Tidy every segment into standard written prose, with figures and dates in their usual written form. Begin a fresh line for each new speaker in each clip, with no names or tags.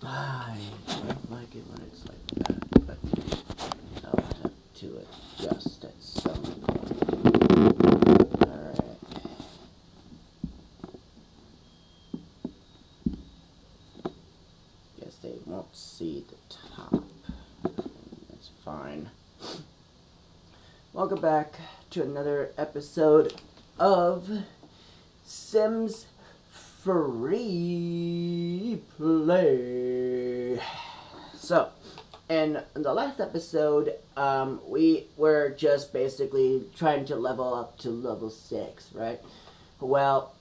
I don't like it when it's like that, but I'll have to adjust at some point. Alright. Guess they won't see the top. That's fine. Welcome back to another episode of Sims Free Play. So, in the last episode, we were just basically trying to level up to level 6, right? Well,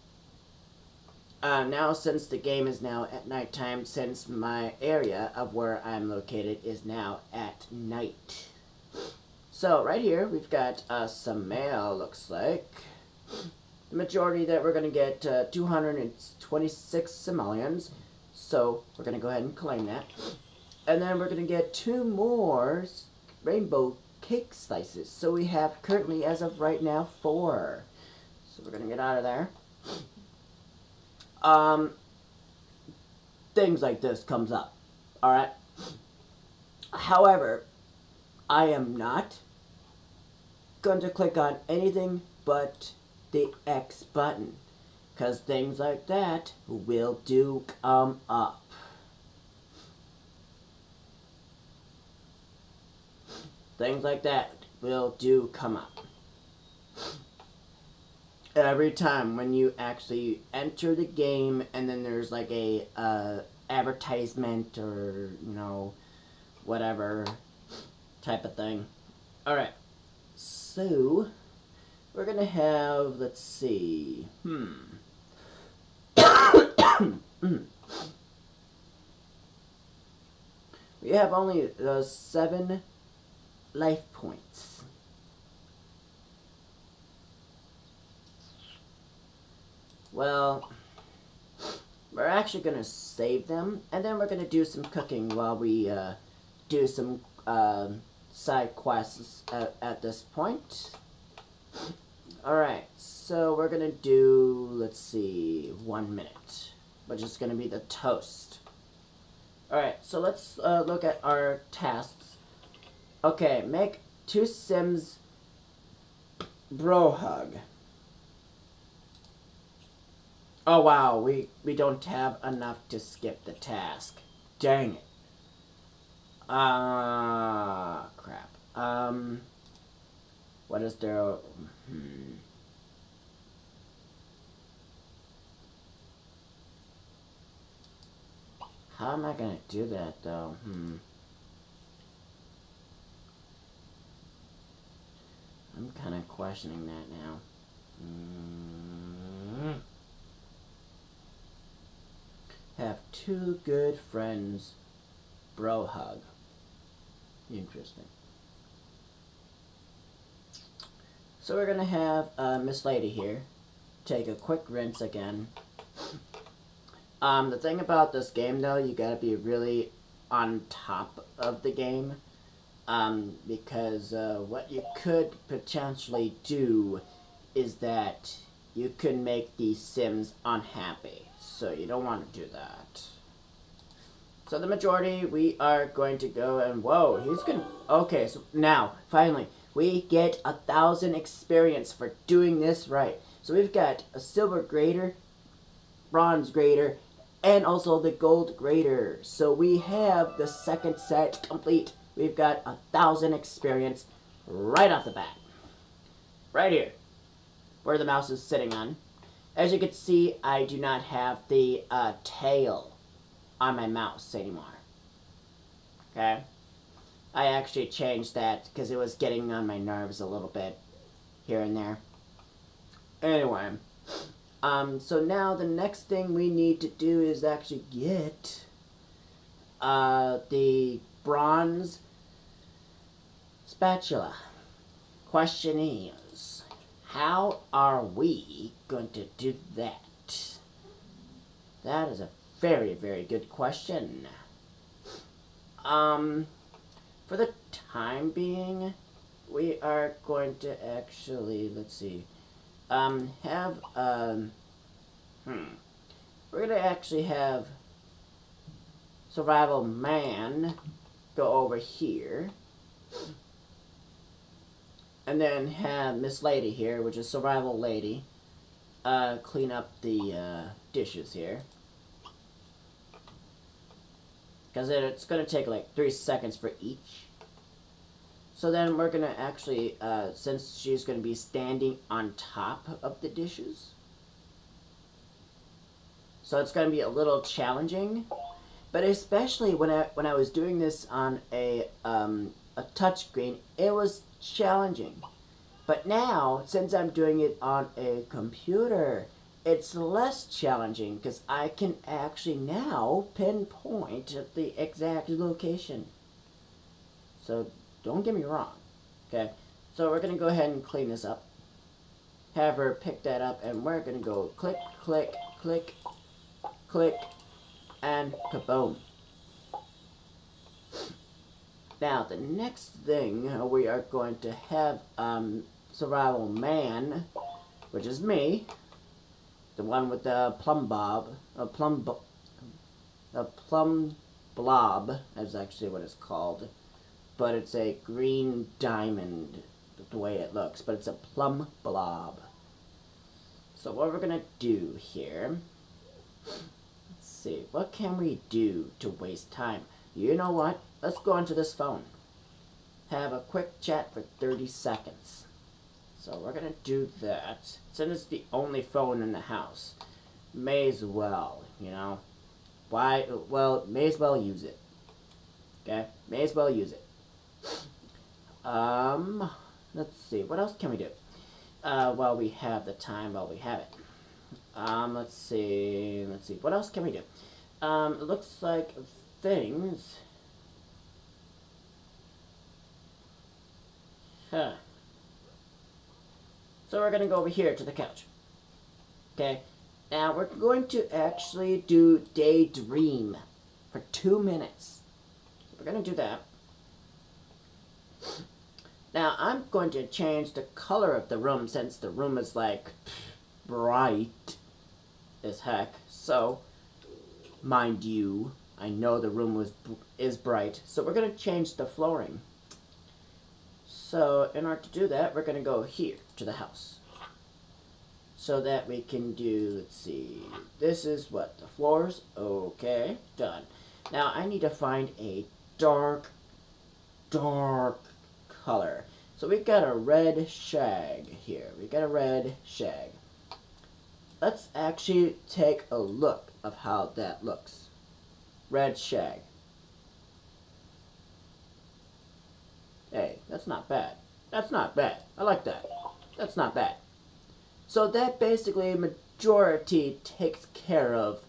now since the game is now at nighttime, since my area of where I'm located is now at night. So right here we've got some mail, looks like. The majority that we're going to get 226 simoleons. So we're going to go ahead and claim that. And then we're going to get 2 more rainbow cake slices. So we have currently, as of right now, 4. So we're going to get out of there. Things like this comes up. Alright? However, I am not going to click on anything but the X button, because things like that will do come up. Things like that will do come up. Every time when you actually enter the game and then there's like a advertisement or, you know, whatever type of thing. Alright. So, we're going to have, let's see, we have only 7 life points. Well, we're actually going to save them, and then we're going to do some cooking while we do some side quests at this point. Alright, so we're gonna do, let's see, 1 minute, which is gonna be the toast. Alright, so let's look at our tasks. Okay, make 2 Sims bro hug. Oh wow, we don't have enough to skip the task. Dang it. Crap. What is there? How am I gonna do that, though? I'm kind of questioning that now. Have 2 good friends. Bro hug. Interesting. So we're gonna have Miss Lady here take a quick rinse again. The thing about this game, though, you gotta be really on top of the game, because what you could potentially do is that you could make the Sims unhappy. So you don't want to do that. So the majority, we are going to go and, whoa, he's gonna, okay, so now, finally, we get 1,000 experience for doing this right. So we've got a silver grader, bronze grader, and also the gold grader. So we have the second set complete. We've got 1,000 experience right off the bat. Right here, where the mouse is sitting on. As you can see, I do not have the tail on my mouse anymore. Okay? I actually changed that because it was getting on my nerves a little bit here and there. Anyway, so now the next thing we need to do is actually get the bronze spatula. Question is, how are we going to do that? That is a very, very good question. For the time being, we are going to actually, let's see, have, we're going to actually have Survival Man go over here. And then have Miss Lady here, which is Survival Lady, clean up the dishes here. Because it's going to take like 3 seconds for each. So then we're going to actually, since she's going to be standing on top of the dishes. So it's going to be a little challenging. But especially when I was doing this on a touchscreen, it was challenging. But now, since I'm doing it on a computer, it's less challenging because I can actually now pinpoint the exact location. So don't get me wrong. Okay, so we're going to go ahead and clean this up. Have her pick that up, and we're going to go click, click, click, click, and kaboom. Now, the next thing we are going to have Survival Man, which is me, the one with the plum blob, is actually what it's called, but it's a green diamond, the way it looks, but it's a plum blob. So what we're gonna do here, let's see, what can we do to waste time? You know what? Let's go onto this phone. Have a quick chat for 30 seconds. So we're going to do that. Since it's the only phone in the house, may as well, you know. Why? Well, may as well use it. Okay? May as well use it. Let's see. What else can we do? While we have the time, while we have it. Let's see. Let's see. What else can we do? It looks like things. Huh. So we're going to go over here to the couch. Okay. Now we're going to actually do Daydream for 2 minutes. So we're going to do that. Now I'm going to change the color of the room since the room is like bright as heck. So, mind you, I know the room is bright. So we're going to change the flooring. So in order to do that, we're going to go here to the house. So that we can do, let's see, this is what, the floors? Okay, done. Now I need to find a dark color. So we've got a red shag here. We got a red shag. Let's actually take a look of how that looks. Red shag. Hey, that's not bad. That's not bad. I like that. That's not bad. So that basically majority takes care of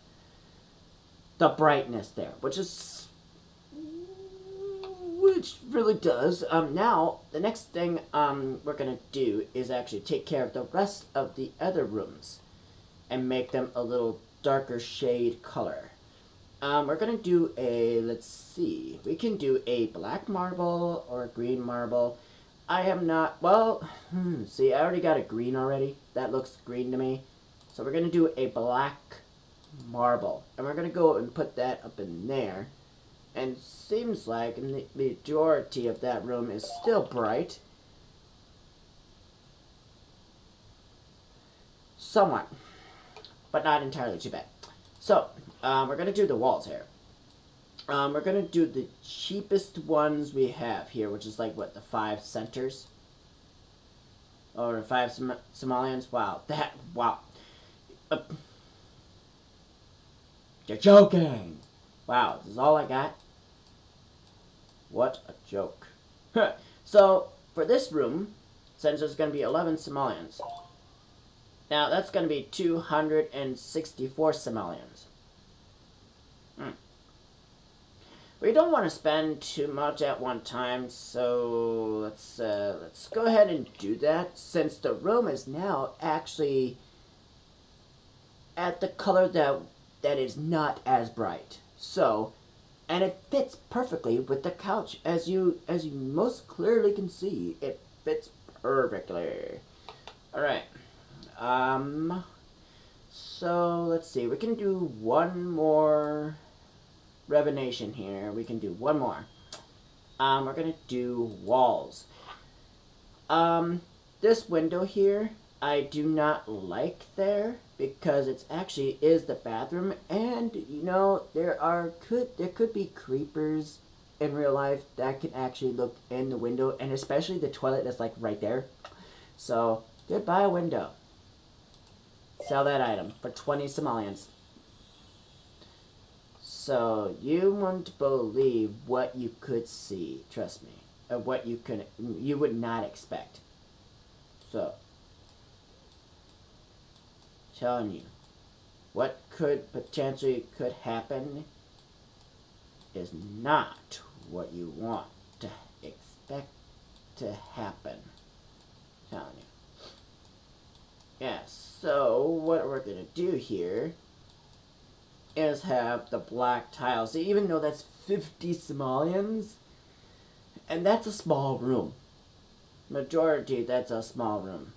the brightness there, which really does. Now the next thing we're gonna do is actually take care of the rest of the other rooms and make them a little darker shade color. We're gonna do a, let's see, we can do a black marble or a green marble. I am not, well, see, I already got a green already. That looks green to me. So we're gonna do a black marble. And we're gonna go and put that up in there. And it seems like the majority of that room is still bright. Somewhat. But not entirely too bad. So, we're going to do the walls here. We're going to do the cheapest ones we have here, which is like, what, the 5 centers? Or the 5 Somalians? Wow. Wow. You're joking! Wow, this is all I got? What a joke. So, for this room, since there's going to be 11 Somalians, now that's going to be 264 Somalians. We don't want to spend too much at one time, so let's go ahead and do that, since the room is now actually at the color that is not as bright. So, and it fits perfectly with the couch, as you most clearly can see, it fits perfectly. All right. So let's see. We can do one more revelation here. We can do one more. We're gonna do walls. This window here, I do not like there because it's actually is the bathroom, and you know there could be creepers in real life that can actually look in the window, and especially the toilet that's like right there. So goodbye window. Sell that item for 20 Somalians. So you wouldn't believe what you could see. Trust me, what you would not expect. So, telling you, what could happen is not what you want to expect to happen. Telling you. Yes. So what we're gonna do here is have the black tiles. So even though that's 50 Somalians, and that's a small room. Majority, that's a small room.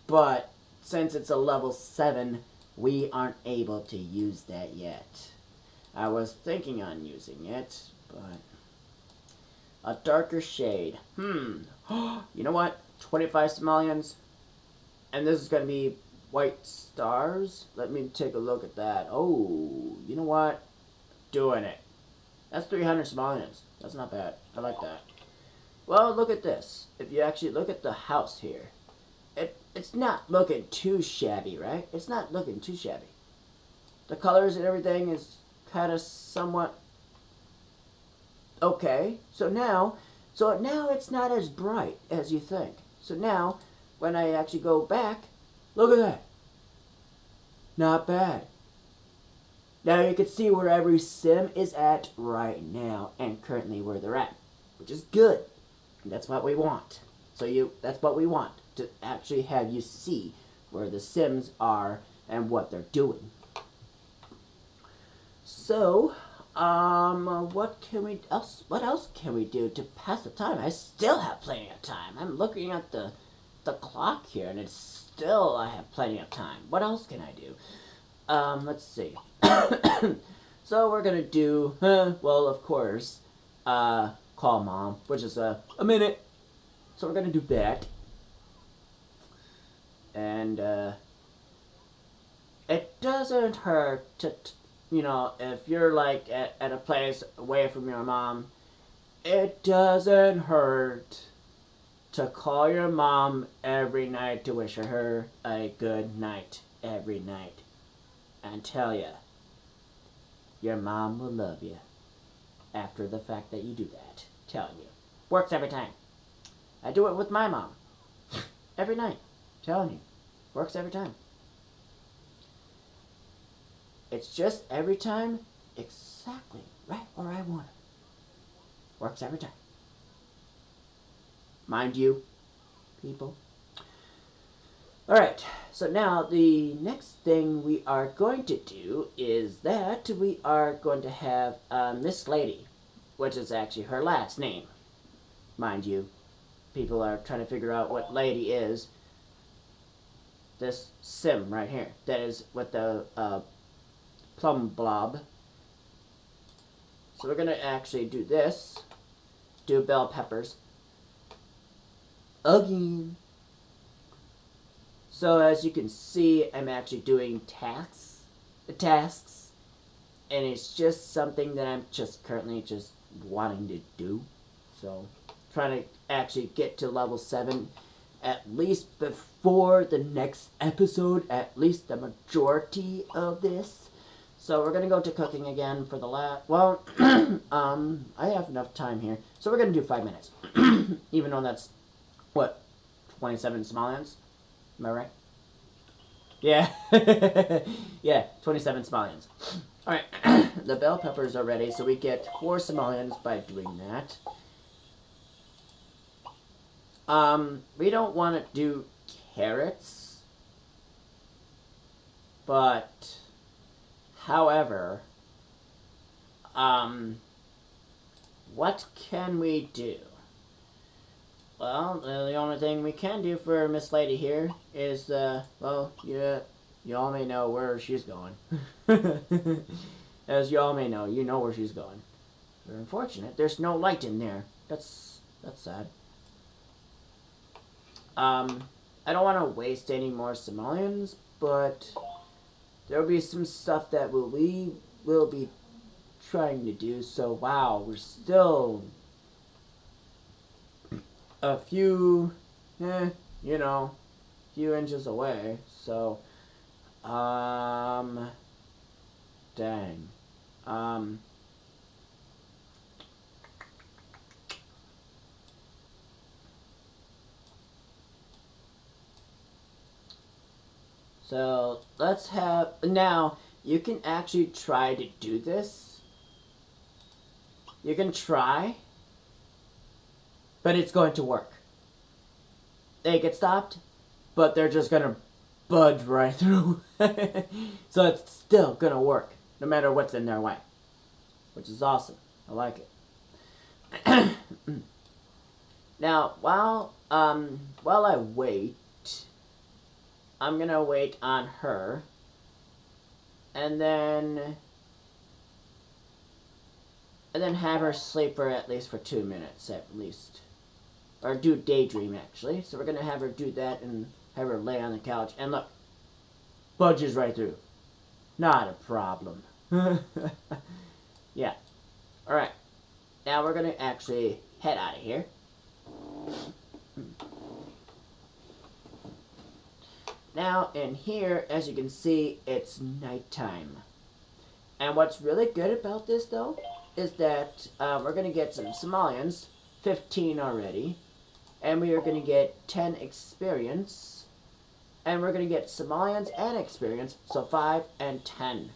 But since it's a level 7, we aren't able to use that yet. I was thinking on using it, but a darker shade. You know what? 25 Somalians, and this is going to be white stars. Let me take a look at that. Oh, you know what? Doing it. That's 300 Somalians. That's not bad. I like that. Well, look at this. If you actually look at the house here, it's not looking too shabby, right? It's not looking too shabby. The colors and everything is kind of somewhat okay. So now it's not as bright as you think. So now, when I actually go back, look at that. Not bad. Now you can see where every sim is at right now and currently where they're at, which is good. And that's what we want. That's what we want, to actually have you see where the sims are and what they're doing. So, what else can we do to pass the time? I still have plenty of time. I'm looking at the clock here, and it's still, I have plenty of time. What else can I do? Let's see. So we're gonna do, well, of course, call mom, which is a minute. So we're gonna do that. And, it doesn't hurt to, you know, if you're like at a place away from your mom, it doesn't hurt to call your mom every night to wish her a good night every night. And tell you, your mom will love you after the fact that you do that. Telling you. Works every time. I do it with my mom. Every night. Telling you. Works every time. It's just every time exactly right where I want it. Works every time. Mind you, people. Alright, so now the next thing we are going to do is that we are going to have Miss Lady, which is actually her last name. Mind you, people are trying to figure out what Lady is. This sim right here, that is with the plum blob. So we're going to actually do this, do bell peppers. Again. So as you can see, I'm actually doing tasks, and it's just something that I'm just currently just wanting to do. So trying to actually get to level 7 at least before the next episode, at least the majority of this. So we're gonna go to cooking again for the last. Well, I have enough time here, so we're gonna do 5 minutes, even though that's what 27 Somalians. Am I right? Yeah. Yeah, 27 Somalians. Alright, the bell peppers are ready, so we get 4 Somalians by doing that. We don't want to do carrots, but, however, what can we do? Well, the only thing we can do for Miss Lady here is, well, yeah, you all may know where she's going. As you all may know, you know where she's going. Very unfortunate. There's no light in there. That's sad. I don't want to waste any more simoleons, but there'll be some stuff that we will be trying to do. So wow, we're still a few, few inches away. So, dang, So let's have, now you can actually try to do this. You can try, but it's going to work. They get stopped, but they're just going to budge right through. So it's still going to work, no matter what's in their way. Which is awesome. I like it. Now, while I wait, I'm going to wait on her. And then have her sleep for at least for 2 minutes, at least. Or do daydream, actually. So we're going to have her do that and have her lay on the couch. And look, budges right through. Not a problem. Yeah. Alright. Now we're going to actually head out of here. Now, in here, as you can see, it's nighttime. And what's really good about this, though, is that we're going to get some simoleons, 15 already, and we are going to get 10 experience, and we're going to get simoleons and experience, so 5 and 10.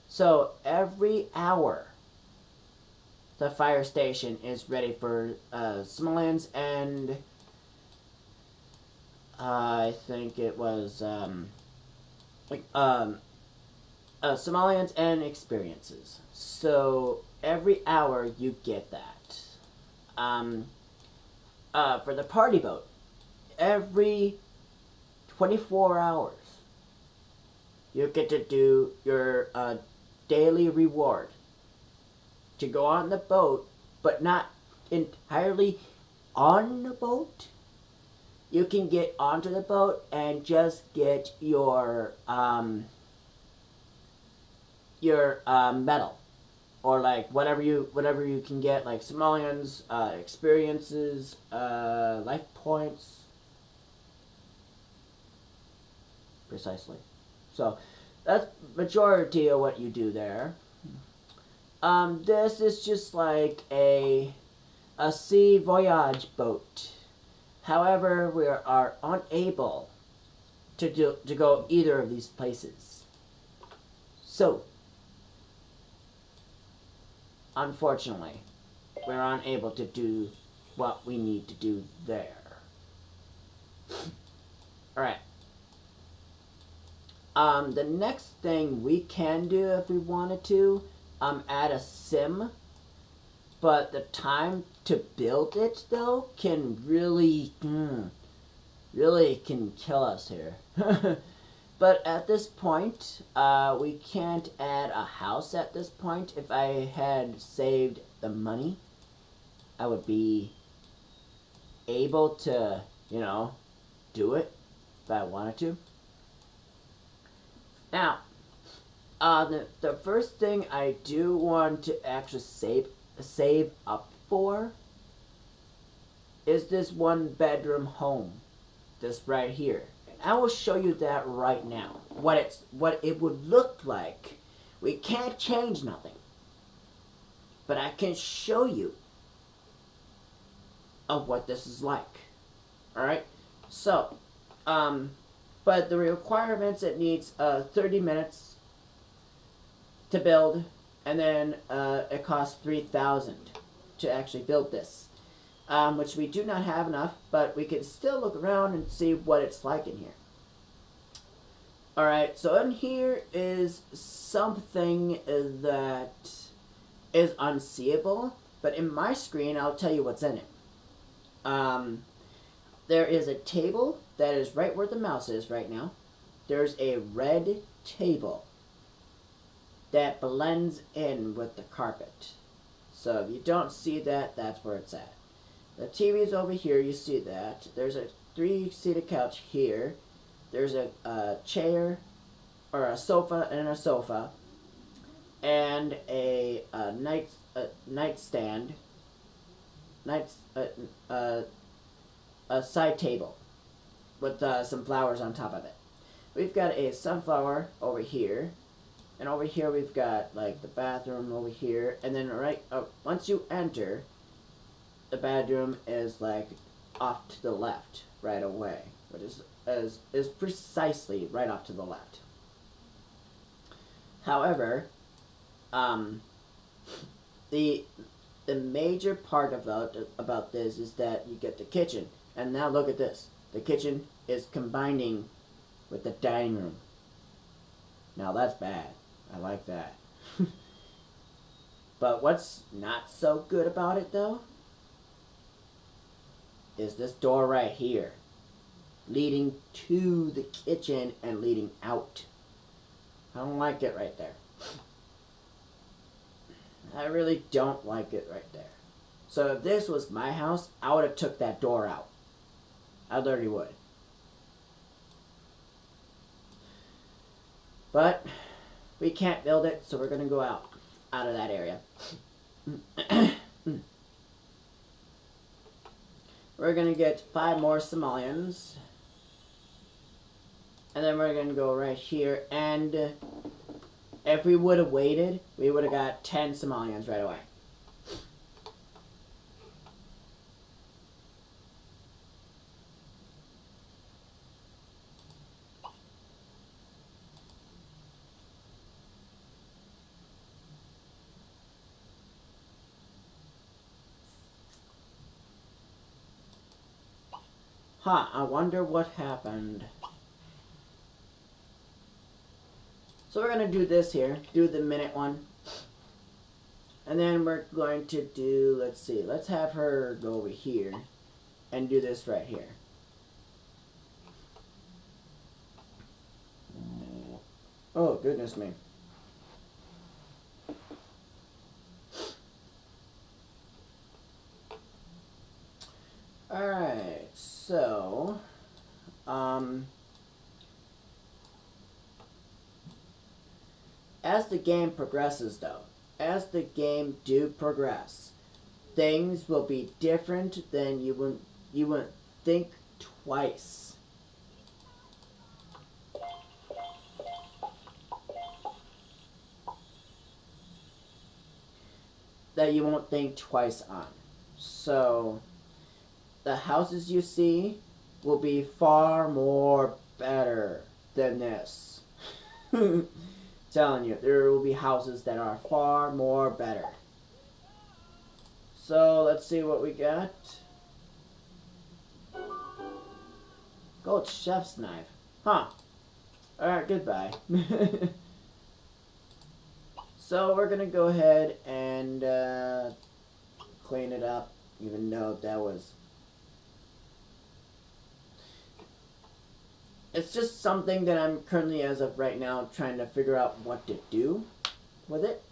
So every hour, the fire station is ready for simoleons, and I think it was simoleons and experiences. So every hour you get that. For the party boat, every 24 hours you get to do your daily reward to go on the boat, but not entirely on the boat. You can get onto the boat and just get your medal, or like whatever you can get, like simoleons, experiences, life points. Precisely. So that's majority of what you do there. This is just like a sea voyage boat. However, we are unable to go either of these places. So, unfortunately, we're unable to do what we need to do there. Alright. The next thing we can do if we wanted to, add a sim. But the time to build it, though, can really can kill us here. But at this point, we can't add a house at this point. If I had saved the money, I would be able to, do it if I wanted to. Now, the first thing I do want to actually save up for is this 1-bedroom home, this right here. And I will show you that right now, what it would look like. We can't change nothing, but I can show you of what this is like. Alright, so but the requirements, it needs 30 minutes to build. And then it costs 3,000 to actually build this, which we do not have enough, but we can still look around and see what it's like in here. Alright, so in here is something that is unseeable, but in my screen I'll tell you what's in it. There is a table that is right where the mouse is right now. There's a red table. that blends in with the carpet. So if you don't see that, that's where it's at. The TV's over here, you see that. There's a 3-seater couch here. There's a chair, or a sofa and a sofa, and a nightstand, a side table with some flowers on top of it. We've got a sunflower over here, and over here we've got like the bathroom over here, and then once you enter, the bedroom is like off to the left right away, which is precisely right off to the left. However, the major part about this is that you get the kitchen, and now look at this. The kitchen is combining with the dining room. Now that's bad. I like that. But what's not so good about it though is this door right here, leading to the kitchen and leading out. I don't like it right there. I really don't like it right there. So if this was my house, I would have took that door out. I literally would. But we can't build it, so we're gonna go out of that area. We're gonna get 5 more simoleons, and then we're gonna go right here, and if we would have waited, we would have got 10 simoleons right away. I wonder what happened. So we're going to do this here, do the minute one. And then we're going to do, let's see, let's have her go over here and do this right here. Oh, goodness me. Alright, so, as the game progresses though, as the game do progress, things will be different than you wouldn't think twice. That you won't think twice on. So the houses you see will be far more better than this. Telling you, there will be houses that are far more better. So let's see what we got. Gold chef's knife. Huh. Alright, goodbye. So we're gonna go ahead and clean it up, even though that was... It's just something that I'm currently, as of right now, trying to figure out what to do with it.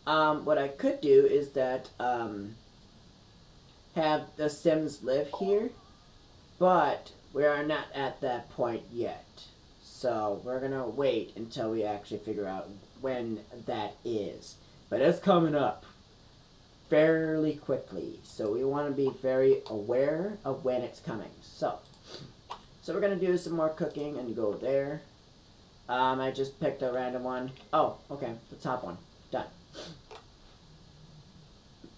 What I could do is that, have the Sims live here, but we are not at that point yet. So we're gonna wait until we actually figure out when that is. But it's coming up fairly quickly, so we want to be very aware of when it's coming. So we're gonna do some more cooking and go there. I just picked a random one. Oh, okay, the top one. Done.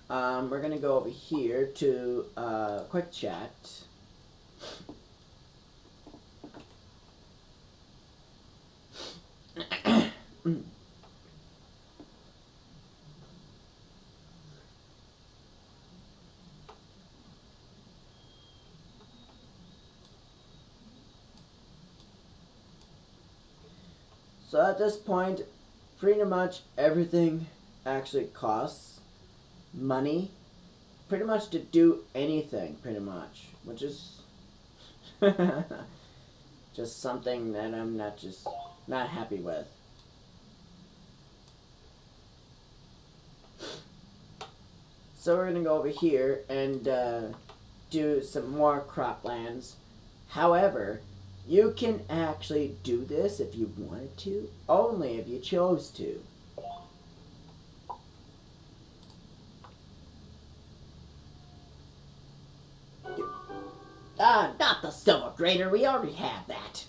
We're gonna go over here to quick chat. So at this point, pretty much everything actually costs money, pretty much to do anything, pretty much, which is just something that I'm not happy with. So we're going to go over here and do some more croplands. However, you can actually do this if you wanted to, only if you chose to. Not the silver grater, we already have that.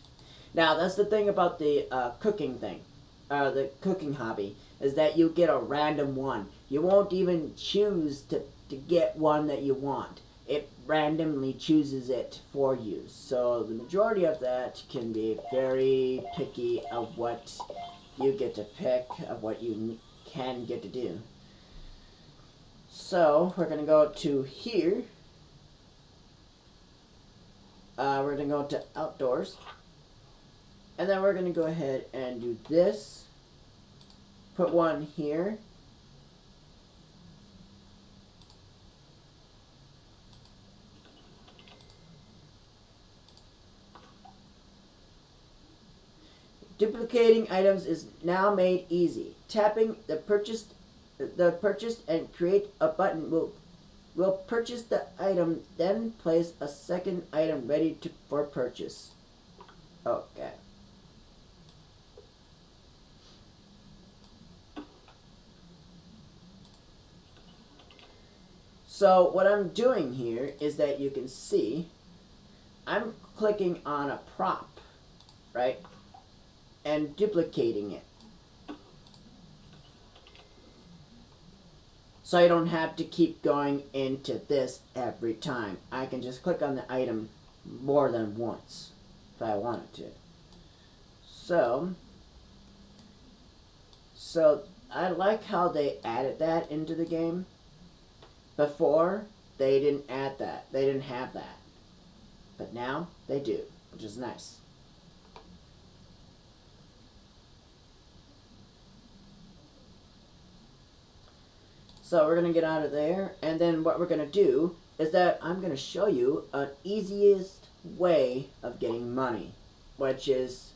Now, that's the thing about the cooking thing, the cooking hobby, is that you get a random one. You won't even choose to get one that you want. It randomly chooses it for you. So the majority of that can be very picky of what you get to pick, of what you can get to do. So we're going to go to here. We're going to go to outdoors. And then we're going to go ahead and do this. Put one here. Duplicating items is now made easy. Tapping the purchased and create a button will purchase the item, then place a second item ready for purchase. Okay. So what I'm doing here is that you can see I'm clicking on a prop, right? And duplicating it. So I don't have to keep going into this every time. I can just click on the item more than once if I wanted to. So I like how they added that into the game. Before, they didn't add that. They didn't have that. But now, they do, which is nice. So we're going to get out of there, and then what we're going to do is that I'm going to show you an easiest way of getting money, which is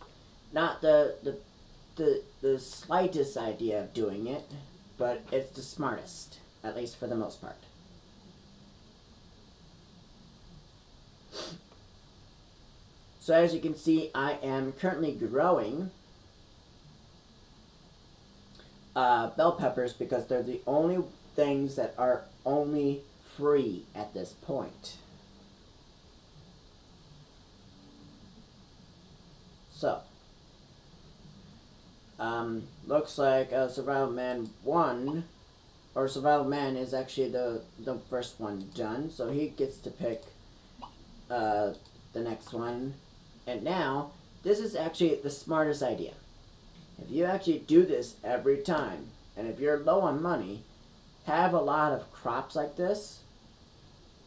not the slightest idea of doing it, but it's the smartest, at least for the most part. So as you can see, I am currently growing bell peppers because they're the only things that are only free at this point. So, looks like Survival Man 1, or Survival Man is actually the first one done, so he gets to pick the next one. And now, this is actually the smartest idea. If you actually do this every time, and if you're low on money, have a lot of crops like this,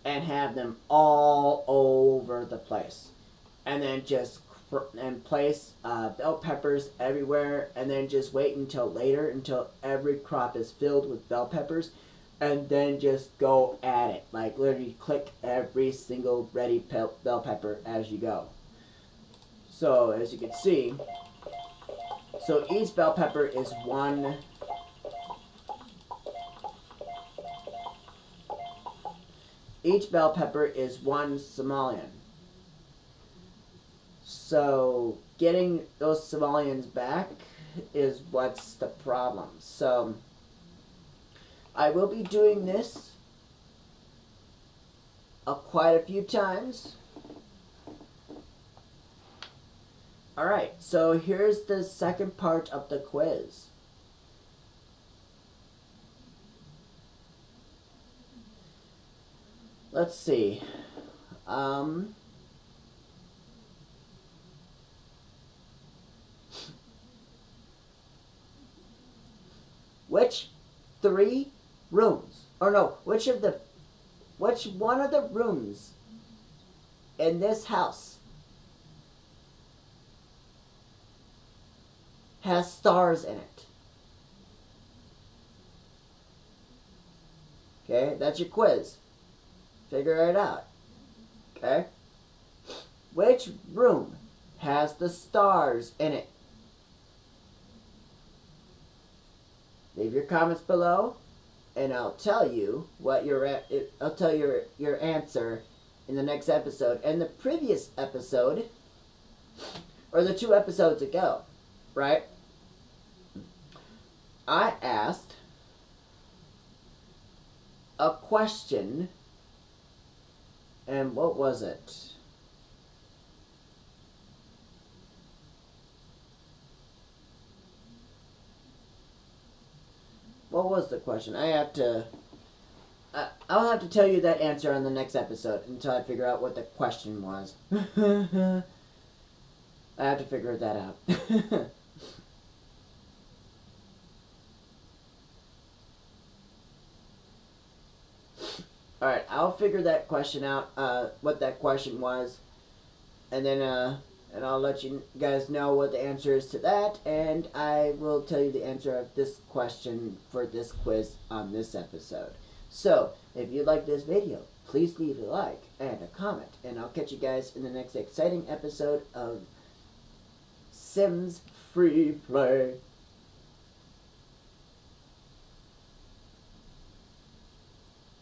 and have them all over the place. And then just place bell peppers everywhere, and then just wait until later, until every crop is filled with bell peppers, and then just go at it. Like literally click every single ready bell pepper as you go. So as you can see, so each bell pepper is one. Each bell pepper is one simoleon. So getting those simoleons back is what's the problem. So I will be doing this quite a few times. Alright, so here's the second part of the quiz. Let's see. Which three rooms, or no, which one of the rooms in this house has stars in it? Okay, that's your quiz. Figure it out. Okay? Which room has the stars in it? Leave your comments below. and I'll tell you what I'll tell your answer in the next episode. And the previous episode, or the 2 episodes ago, right? I asked a question, and what was it? What was the question? I'll have to tell you that answer on the next episode until I figure out what the question was. I have to figure that out. Alright, I'll figure that question out, what that question was, and then, and I'll let you guys know what the answer is to that, and I will tell you the answer of this question for this quiz on this episode. So, if you like this video, please leave a like and a comment, and I'll catch you guys in the next exciting episode of Sims Free Play.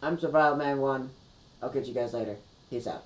I'm Survival Man 1. I'll catch you guys later. Peace out.